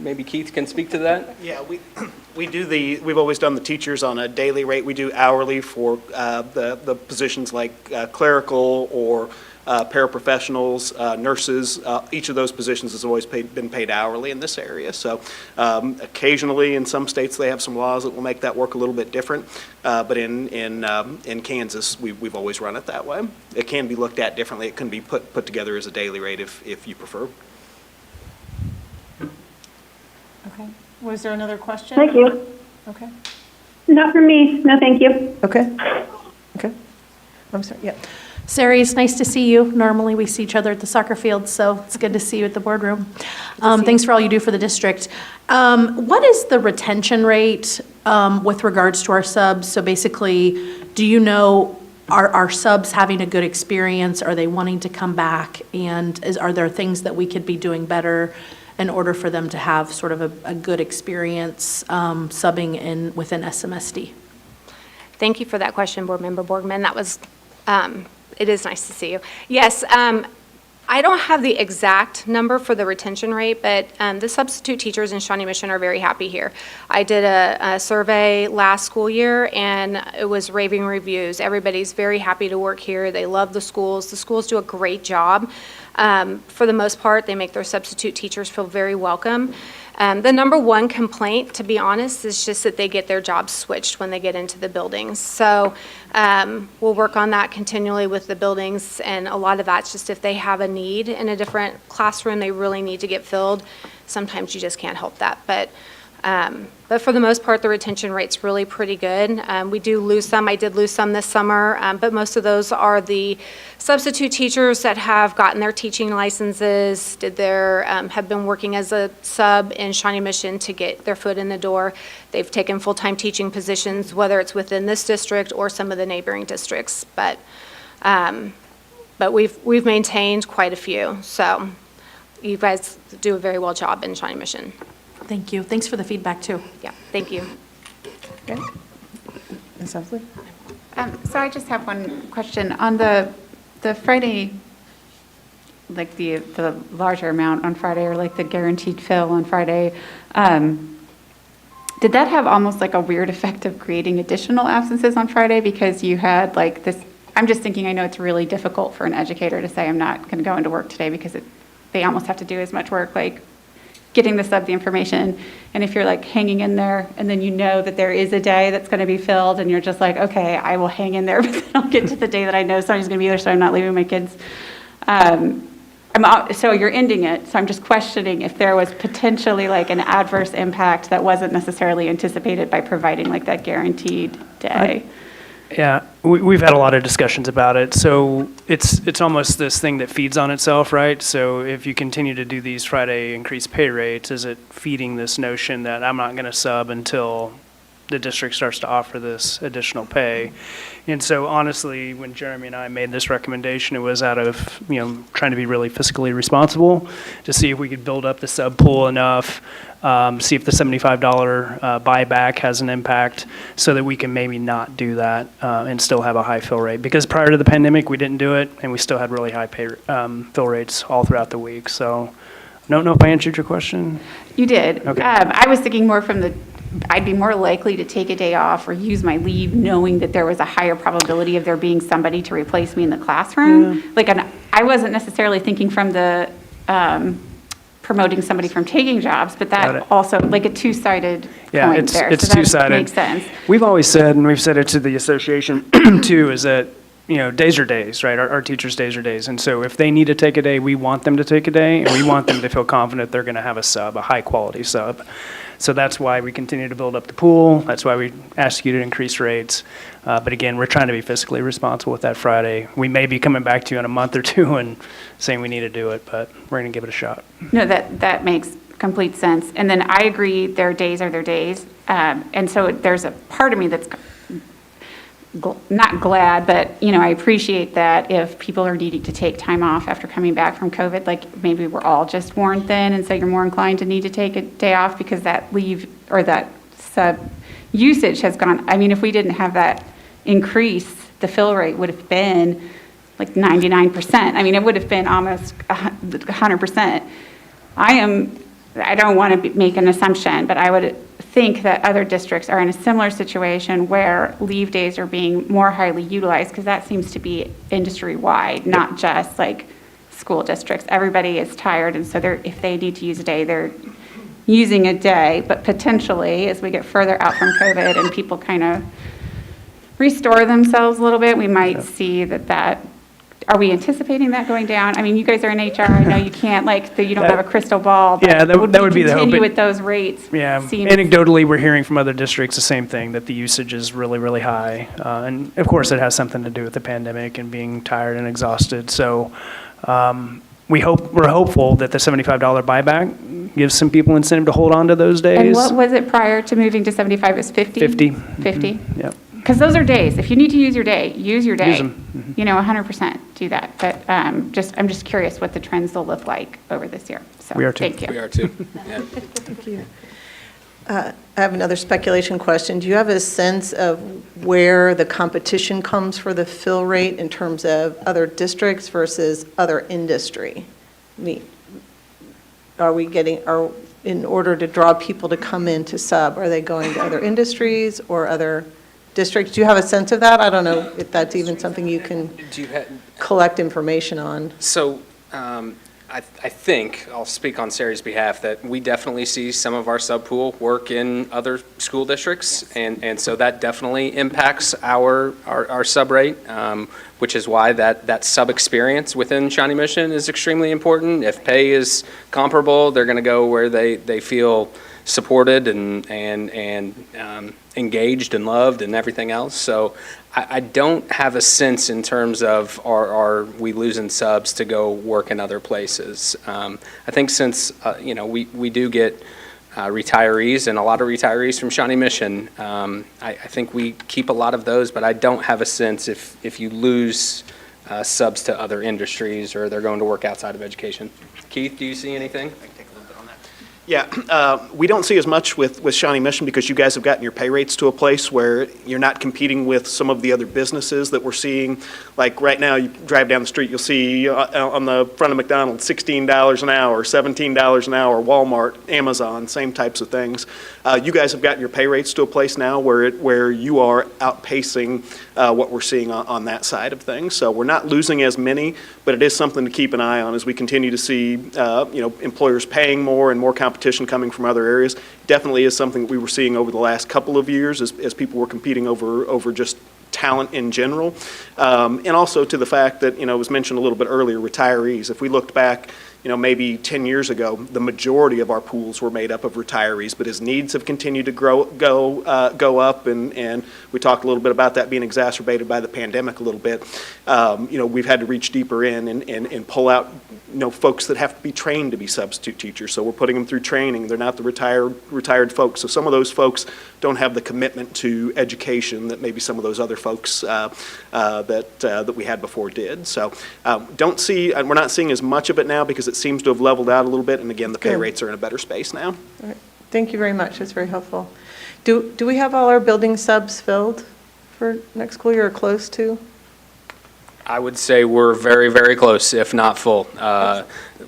maybe Keith can speak to that? Yeah, we've always done the teachers on a daily rate. We do hourly for the positions like clerical or paraprofessionals, nurses. Each of those positions has always been paid hourly in this area. So occasionally in some states they have some laws that will make that work a little bit different. But in Kansas, we've always run it that way. It can be looked at differently. It can be put together as a daily rate if you prefer. Okay. Was there another question? Thank you. Okay. Not for me. No, thank you. Okay. Okay. I'm sorry, yeah. Sari, it's nice to see you. Normally, we see each other at the soccer field, so it's good to see you at the boardroom. Thanks for all you do for the district. What is the retention rate with regards to our subs? So basically, do you know, are our subs having a good experience? Are they wanting to come back? And are there things that we could be doing better in order for them to have sort of a good experience subbing within SMSD? Thank you for that question, Board Member Borgman. That was, it is nice to see you. Yes, I don't have the exact number for the retention rate, but the substitute teachers in Shawnee Mission are very happy here. I did a survey last school year, and it was raving reviews. Everybody's very happy to work here. They love the schools. The schools do a great job. For the most part, they make their substitute teachers feel very welcome. The number one complaint, to be honest, is just that they get their jobs switched when they get into the buildings. So we'll work on that continually with the buildings, and a lot of that's just if they have a need in a different classroom, they really need to get filled. Sometimes you just can't help that. But for the most part, the retention rate's really pretty good. We do lose some. I did lose some this summer, but most of those are the substitute teachers that have gotten their teaching licenses, have been working as a sub in Shawnee Mission to get their foot in the door. They've taken full-time teaching positions, whether it's within this district or some of the neighboring districts. But we've maintained quite a few. So you guys do a very well job in Shawnee Mission. Thank you. Thanks for the feedback, too. Yeah, thank you. Okay. Ms. Huffley? So I just have one question. On the Friday, like the larger amount on Friday, or like the guaranteed fill on Friday, did that have almost like a weird effect of creating additional absences on Friday? Because you had like this, I'm just thinking, I know it's really difficult for an educator to say, I'm not going to go into work today, because they almost have to do as much work, like getting the sub the information. And if you're like hanging in there, and then you know that there is a day that's going to be filled, and you're just like, okay, I will hang in there, but then I'll get to the day that I know somebody's going to be there, so I'm not leaving my kids. So you're ending it, so I'm just questioning if there was potentially like an adverse impact that wasn't necessarily anticipated by providing like that guaranteed day. Yeah, we've had a lot of discussions about it. So it's almost this thing that feeds on itself, right? So if you continue to do these Friday increased pay rates, is it feeding this notion that I'm not going to sub until the district starts to offer this additional pay? And so honestly, when Jeremy and I made this recommendation, it was out of, trying to be really fiscally responsible to see if we could build up the sub pool enough, see if the $75 buyback has an impact so that we can maybe not do that and still have a high fill rate. Because prior to the pandemic, we didn't do it, and we still had really high pay fill rates all throughout the week. So I don't know if I answered your question. You did. Okay. I was thinking more from I'd be more likely to take a day off or use my leave knowing that there was a higher probability of there being somebody to replace me in the classroom. Yeah. I wasn't necessarily thinking from the promoting somebody from taking jobs, but that also, like a two-sided point there. It's so that two-sided. Makes sense. We've always said, and we've said it to the association too, is that days are days, right? Our teachers' days are days. And so if they need to take a day, we want them to take a day, and we want them to feel confident they're going to have a high-quality sub. So that's why we continue to build up the pool. That's why we ask you to increase rates. But again, we're trying to be fiscally responsible with that Friday. We may be coming back to you in a month or two and saying we need to do it, but we're going to give it a shot. No, that makes complete sense. And then I agree, their days are their days. And so there's a part of me that's not glad, but, I appreciate that if people are needing to take time off after coming back from COVID, like maybe we're all just worn thin, and so you're more inclined to need to take a day off because that leave or that sub usage has gone. I mean, if we didn't have that increase, the fill rate would have been like 99%. I mean, it would have been almost 100%. I don't want to make an assumption, but I would think that other districts are in a similar situation where leave days are being more highly utilized, because that seems to be industry-wide, not just like school districts. Everybody is tired, and so if they need to use a day, they're using a day. But potentially, as we get further out from COVID and people kind of restore themselves a little bit, we might see that. Are we anticipating that going down? I mean, you guys are in HR. I know you can't, you don't have a crystal ball. But Yeah, that would be the hope. Continue with those rates. Yeah, seems- anecdotally, we're hearing from other districts the same thing, that the usage is really, really high. And of course, it has something to do with the pandemic and being tired and exhausted. So we're hopeful that the $75 buyback gives some people incentive to hold on to those days. And what was it prior to moving to 75? It was 50? 50. 50? Yep. Because those are days. If you need to use your day, use your day. Use 'em. 100% do that. But I'm just curious what the trends will look like over this year. So, We are too. Thank you. We are too. Yeah. Thank you. I have another speculation question. Do you have a sense of where the competition comes for the fill rate in terms of other districts versus other industry? I mean, in order to draw people to come into sub, are they going to other industries or other districts? Do you have a sense of that? I don't know if that's even something you can collect information on. So I think, I'll speak on Sari's behalf, that we definitely see some of our sub-pool work in other school districts, and so that definitely impacts our sub rate, which is why that sub-experience within Shawnee Mission is extremely important. If pay is comparable, they're going to go where they feel supported and engaged and loved and everything else. So I don't have a sense in terms of are we losing subs to go work in other places. I think since we do get retirees, and a lot of retirees from Shawnee Mission, I think we keep a lot of those, but I don't have a sense if you lose subs to other industries or they're going to work outside of education. Keith, do you see anything? Yeah, we don't see as much with Shawnee Mission because you guys have gotten your pay rates to a place where you're not competing with some of the other businesses that we're seeing. Like right now, you drive down the street, you'll see on the front of McDonald's $16 an hour, $17 an hour, Walmart, Amazon, same types of things. You guys have gotten your pay rates to a place now where you are outpacing what we're seeing on that side of things. So we're not losing as many, but it is something to keep an eye on as we continue to see employers paying more and more competition coming from other areas. Definitely is something that we were seeing over the last couple of years as people were competing over just talent in general. And also to the fact that, it was mentioned a little bit earlier, retirees. If we looked back, maybe 10 years ago, the majority of our pools were made up of retirees, but as needs have continued to go up, and we talked a little bit about that being exacerbated by the pandemic a little bit, we've had to reach deeper in and pull out, folks that have to be trained to be substitute teachers. So we're putting them through training. They're not the retired folks. So some of those folks don't have the commitment to education that maybe some of those other folks that we had before did. So we're not seeing as much of it now because it seems to have leveled out a little bit. And again, the pay rates are in a better space now. All right. Thank you very much. That's very helpful. Do we have all our building subs filled for next school year or close to? I would say we're very, very close, if not full.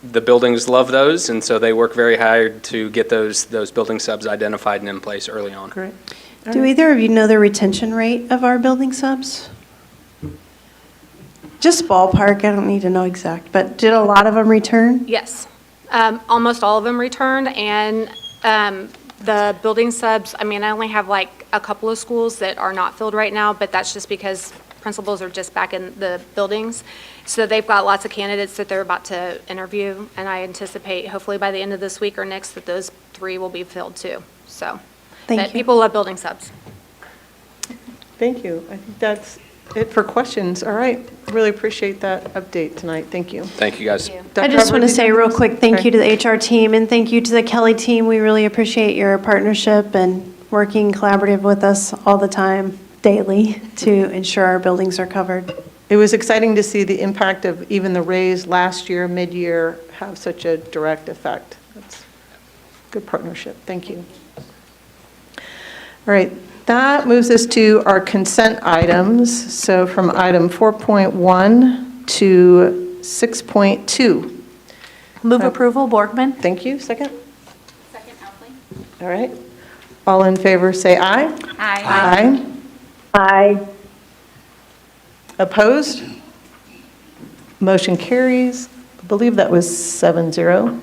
The buildings love those, and so they work very hard to get those building subs identified and in place early on. Great. Do either of you know the retention rate of our building subs? Just ballpark, I don't need to know exact, but did a lot of them return? Yes. Almost all of them returned, and the building subs, I only have like a couple of schools that are not filled right now, but that's just because principals are just back in the buildings. So they've got lots of candidates that they're about to interview, and I anticipate hopefully by the end of this week or next that those 3 will be filled too. So, Thank but you. people love building subs. Thank you. I think that's it for questions. All right. Really appreciate that update tonight. Thank you. Thank you, guys. I Dr. just want Hubbard, to say real quick, thank you to the HR team and thank you to the Kelly team. We really appreciate your partnership and working collaborative with us all the time, daily, to ensure our buildings are covered. It was exciting to see the impact of even the raise last year, mid-year, have such a direct effect. That's good partnership. Thank you. All right, that moves us to our consent items. So from item 4.1 to 6.2. Move approval, Borgman? Thank you. Second? Second, Elfling. All right. All in favor, say aye. Aye. Aye. Opposed? Motion carries. I believe that was 7-0.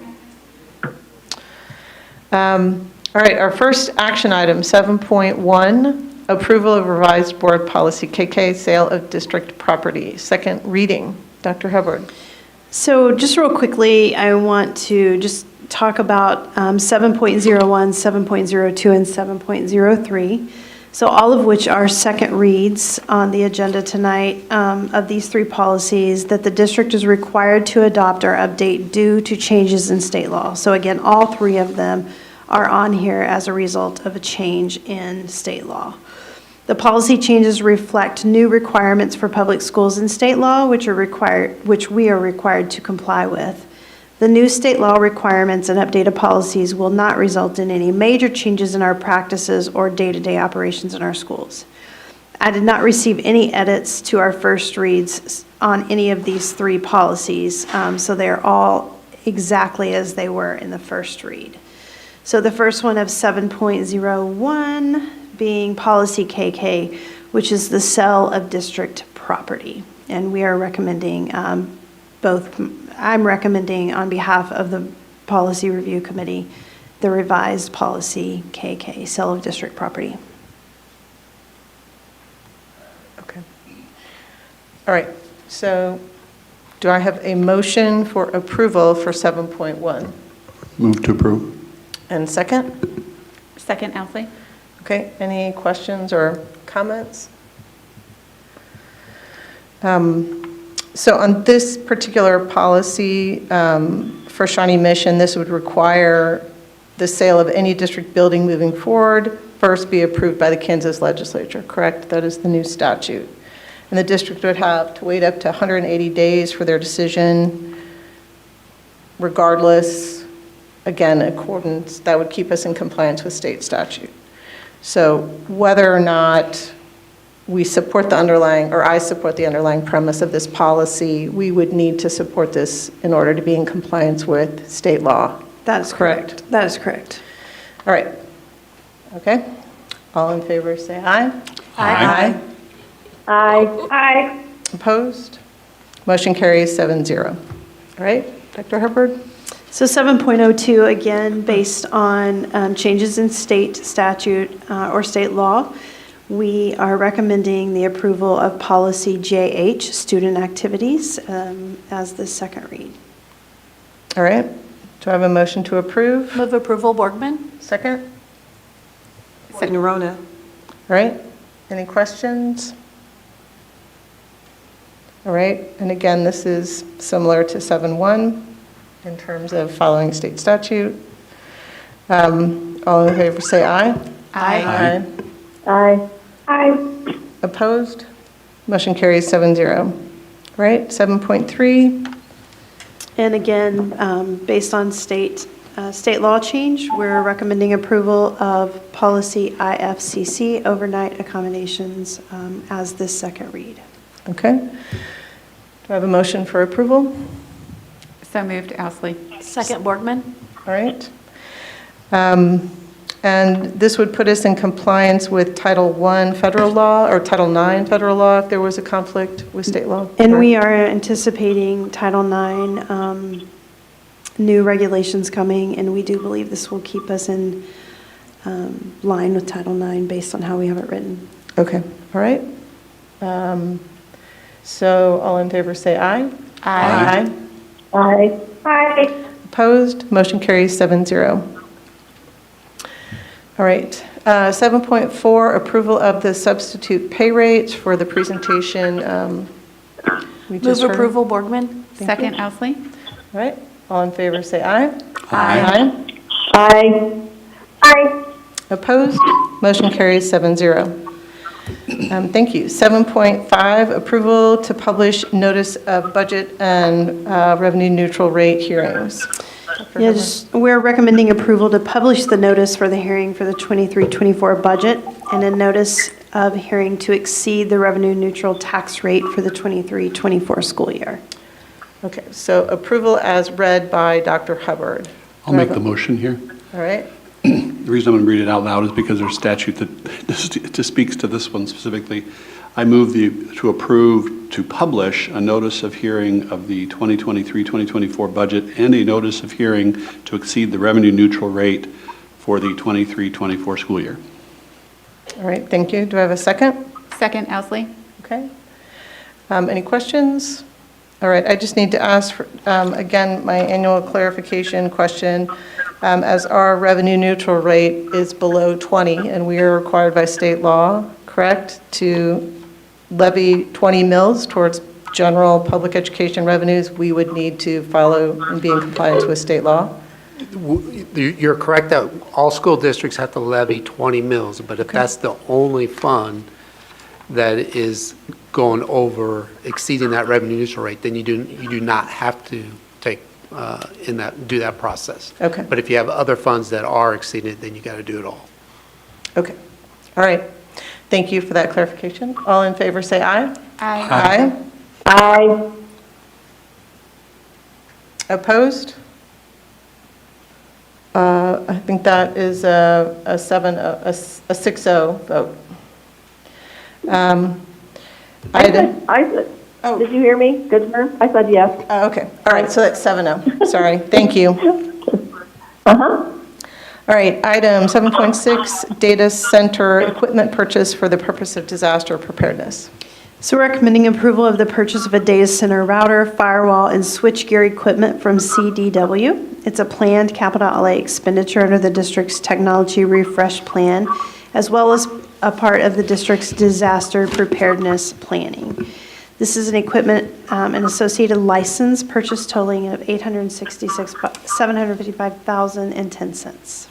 All right, our first action item, 7.1, approval of revised board policy KK, sale of district property. Second reading. Dr. Hubbard. So just real quickly, I want to just talk about 7.01, 7.02, and 7.03. So all of which are second reads on the agenda tonight of these 3 policies that the district is required to adopt or update due to changes in state law. So again, all 3 of them are on here as a result of a change in state law. The policy changes reflect new requirements for public schools in state law, which we are required to comply with. The new state law requirements and updated policies will not result in any major changes in our practices or day-to-day operations in our schools. I did not receive any edits to our first reads on any of these 3 policies, so they're all exactly as they were in the first read. So the first one of 7.01 being policy KK, which is the sale of district property. And we are recommending I'm recommending on behalf of the Policy Review Committee, the revised policy KK, sale of district property. Okay. All right, so do I have a motion for approval for 7.1? Move to approve. And second? Second, Elfling. Okay, any questions or comments? So on this particular policy for Shawnee Mission, this would require the sale of any district building moving forward first be approved by the Kansas legislature, correct? That is the new statute. And the district would have to wait up to 180 days for their decision, regardless, again, accordance, that would keep us in compliance with state statute. So whether or not we support the underlying, or I support the underlying premise of this policy, we would need to support this in order to be in compliance with state law. That is correct. That is correct. All right. Okay. All in favor, say aye. Aye. Aye. Opposed? Motion carries 7-0. All right, Dr. Hubbard? So 7.02, again, based on changes in state statute or state law, we are recommending the approval of policy JH, student activities, as the second read. All right. Do I have a motion to approve? Move approval, Borgman? Second? Second, Nerona. All right. Any questions? All right. And again, this is similar to 7.1 in terms of following state statute. All in favor, say aye. Aye. Aye. Aye. Opposed? Motion carries 7-0. All right. 7.3. And again, based on state law change, we're recommending approval of policy IFCC, overnight accommodations, as this second read. Okay. Do I have a motion for approval? So moved, Owsley. Second, Borgman? All right. And this would put us in compliance with Title I federal law or Title IX federal law if there was a conflict with state law? And we are anticipating Title IX new regulations coming, and we do believe this will keep us in line with Title IX based on how we have it written. Okay, all right. So all in favor say aye. Aye. Aye. Aye. Opposed? Motion carries 7-0. All right. 7.4, approval of the substitute pay rates for the presentation. We Move just heard. approval, Borgman. Second, Ousley. All right. All in favor say aye. Aye. Aye. Aye. Opposed? Motion carries 7-0. Thank you. 7.5, approval to publish notice of budget and revenue neutral rate hearings. Dr. Yes, we're recommending approval to publish the notice for the hearing for the 23-24 budget and a notice of hearing to exceed the revenue neutral tax rate for the 23-24 school year. Okay, so approval as read by Dr. Hubbard. I'll make the motion here. All right. The reason I'm going to read it out loud is because there's statute that just speaks to this one specifically. I move to approve to publish a notice of hearing of the 2023-2024 budget and a notice of hearing to exceed the revenue neutral rate for the 23-24 school year. All right, thank you. Do I have a second? Second, Ousley. Okay. Any questions? All right, I just need to ask, for, again, my annual clarification question. As our revenue neutral rate is below 20, and we are required by state law, correct, to levy 20 mills towards general public education revenues, we would need to follow and be in compliance with state law? You're correct that all school districts have to levy 20 mills, but if that's the only fund that is going over, exceeding that revenue neutral rate, then you do not have to take do that process. Okay. But if you have other funds that are exceeded, then you got to do it all. Okay. All right. Thank you for that clarification. All in favor say aye. Aye. Aye. Aye. Opposed? I think that is a 6-0 vote. Item. I said, Oh. did you hear me? Good, sir? I said yes. Okay. All right. So that's 7-0. Sorry. Thank you. Uh-huh. All right. Item 7.6, data center equipment purchase for the purpose of disaster preparedness. So we're recommending approval of the purchase of a data center router, firewall, and switchgear equipment from CDW. It's a planned capital outlay expenditure under the district's technology refresh plan, as well as a part of the district's disaster preparedness planning. This is an equipment and associated license purchase totaling of $755,010.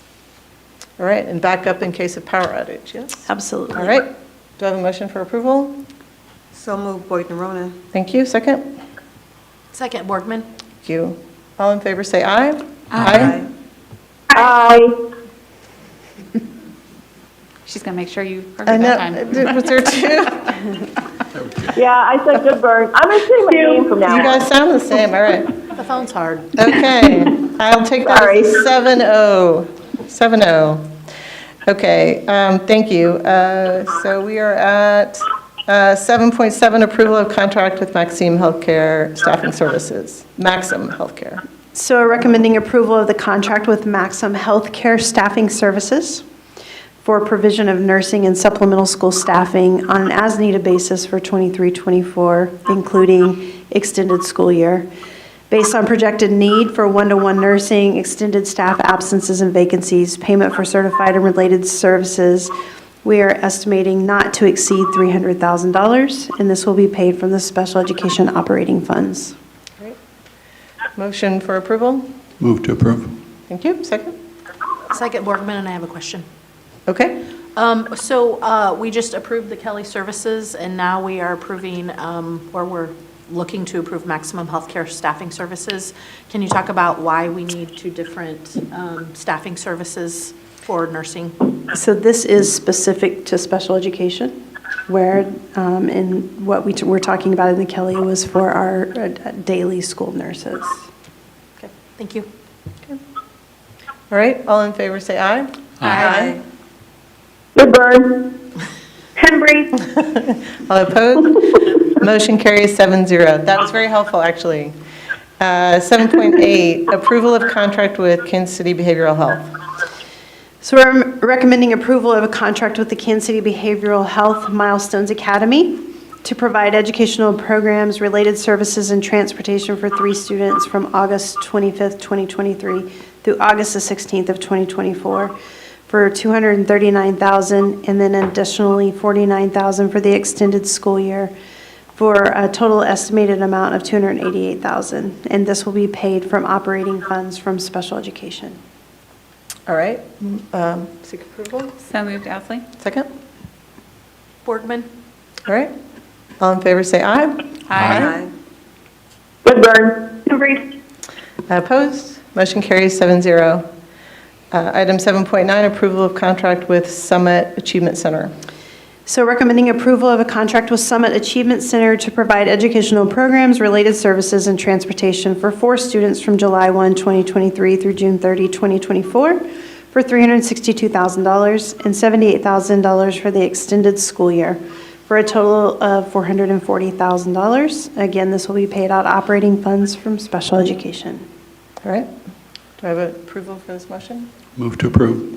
All right. And backup in case of power outage. Yes? Absolutely. All right. Do I have a motion for approval? So moved, Boyd and Rona. Thank you. Second? Second, Borgman. Thank you. All in favor say aye. Aye. She's going to make sure you I heard know. that time. Was there two? Yeah, I said good burn. I'm going to say my name from now You on. guys sound the same. All right. The phone's hard. Okay. I'll take that Sorry. as a 7-0. 7-0. Okay. Thank you. So we are at 7.7, approval of contract with Maxim Healthcare Staffing Services. Maxim Healthcare. So we're recommending approval of the contract with Maxim Healthcare Staffing Services for provision of nursing and supplemental school staffing on an as-needed basis for 23-24, including extended school year. Based on projected need for one-to-one nursing, extended staff absences and vacancies, payment for certified and related services, we are estimating not to exceed $300,000, and this will be paid from the special education operating funds. Great. Motion for approval? Move to approve. Thank you. Second? Second, Borgman, and I have a question. Okay. So we just approved the Kelly services, and now we are approving, or we're looking to approve Maximum Healthcare Staffing Services. Can you talk about why we need two different staffing services for nursing? So this is specific to special education, where, and what we're talking about in the Kelly was for our daily school nurses. Okay, thank you. All right. All in favor say aye. Aye. Good burn. Henry. All opposed? Motion carries 7-0. That was very helpful, actually. 7.8, approval of contract with Kansas City Behavioral Health. So we're recommending approval of a contract with the Kansas City Behavioral Health Milestones Academy to provide educational programs, related services, and transportation for 3 students from August 25th, 2023 through August the 16th of 2024 for $239,000, and then additionally $49,000 for the extended school year, for a total estimated amount of $288,000. And this will be paid from operating funds from special education. All right, seek approval. So moved, Ousley. Second? Borgman? All right, all in favor say aye. Aye. Woodburn. Humphrey. Opposed? Motion carries 7-0. Item 7.9, approval of contract with Summit Achievement Center. So recommending approval of a contract with Summit Achievement Center to provide educational programs, related services, and transportation for 4 students from July 1, 2023 through June 30, 2024 for $362,000 and $78,000 for the extended school year for a total of $440,000. Again, this will be paid out operating funds from special education. All right, do I have approval for this motion? Move to approve.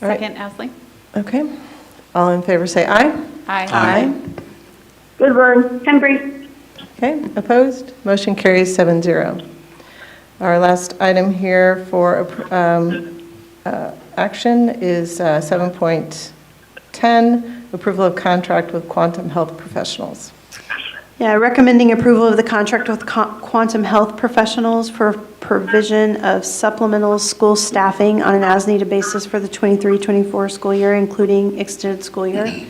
All right. Second, Ousley. Okay, all in favor say aye. Aye. Woodburn. Humphrey. Okay, opposed? Motion carries 7-0. Our last item here for action is 7.10, approval of contract with Quantum Health Professionals. Yeah, recommending approval of the contract with Quantum Health Professionals for provision of supplemental school staffing on an as-needed basis for the 23-24 school year, including extended school year.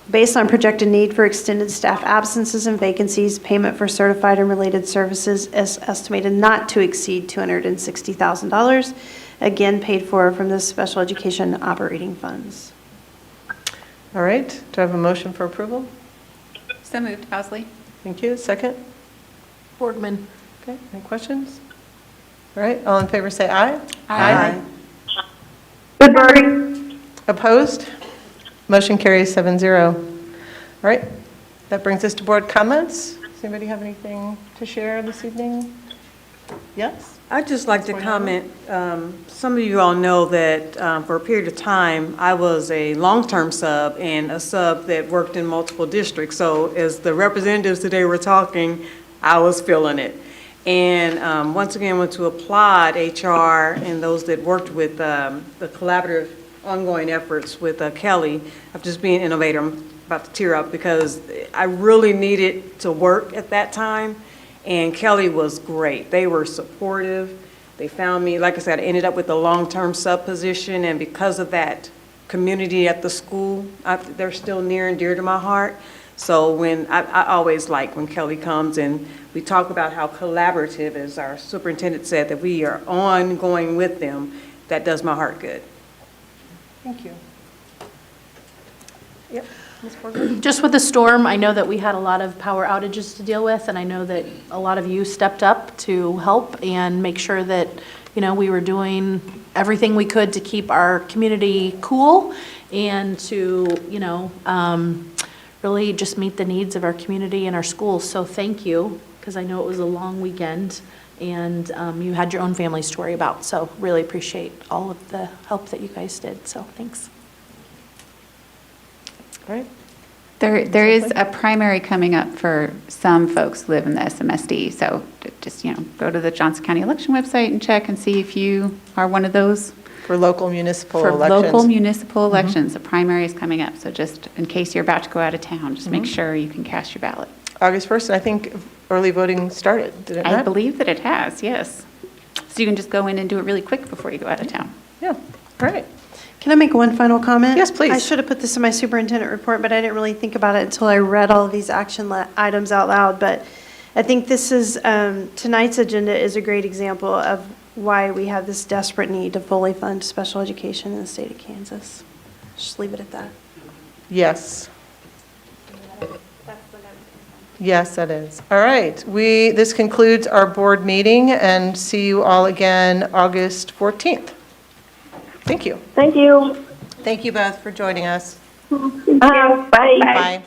Based on projected need for extended staff absences and vacancies, payment for certified and related services is estimated not to exceed $260,000, again paid for from the special education operating funds. All right, do I have a motion for approval? So moved, Ousley. Thank you. Second? Borgman? Okay, any questions? All right, all in favor say aye. Aye. Woodburn. Opposed? Motion carries 7-0. All right, that brings us to board comments. Does anybody have anything to share this evening? Yes? I'd just like to comment, some of you all know that for a period of time, I was a long-term sub and a sub that worked in multiple districts. So as the representatives today were talking, I was feeling it. And once again, went to applaud HR and those that worked with the collaborative ongoing efforts with Kelly of just being innovative. I'm about to tear up because I really needed to work at that time. And Kelly was great. They were supportive. They found me, like I said, I ended up with a long-term sub position, and because of that community at the school, they're still near and dear to my heart. So when I always like when Kelly comes and we talk about how collaborative, as our superintendent said, that we are ongoing with them, that does my heart good. Thank you. Yep, Ms. Borgman? Just with the storm, I know that we had a lot of power outages to deal with, and I know that a lot of you stepped up to help and make sure that, you know, we were doing everything we could to keep our community cool and to, you know, really just meet the needs of our community and our schools. So thank you, because I know it was a long weekend, and you had your own families to worry about. So really appreciate all of the help that you guys did. So thanks. All right. There is a primary coming up for some folks who live in the SMSD. So just, you know, go to the Johnson County election website and check and see if you are one of those. For local municipal For elections. local municipal elections, the primary is coming up. So just in case you're about to go out of town, just make sure you can cast your ballot. August 1st, and I think early voting started, did it not? I believe that it has, yes. So you can just go in and do it really quick before you go out of town. Yeah, all right. Can I make one final comment? Yes, please. I should have put this in my superintendent report, but I didn't really think about it until I read all of these action items out loud. But I think this is, tonight's agenda is a great example of why we have this desperate need to fully fund special education in the state of Kansas. Just leave it at that. Yes. Yes, that is. All right. This concludes our board meeting, and see you all again August 14th. Thank you. Thank you. Thank you both for joining us. Bye. Bye.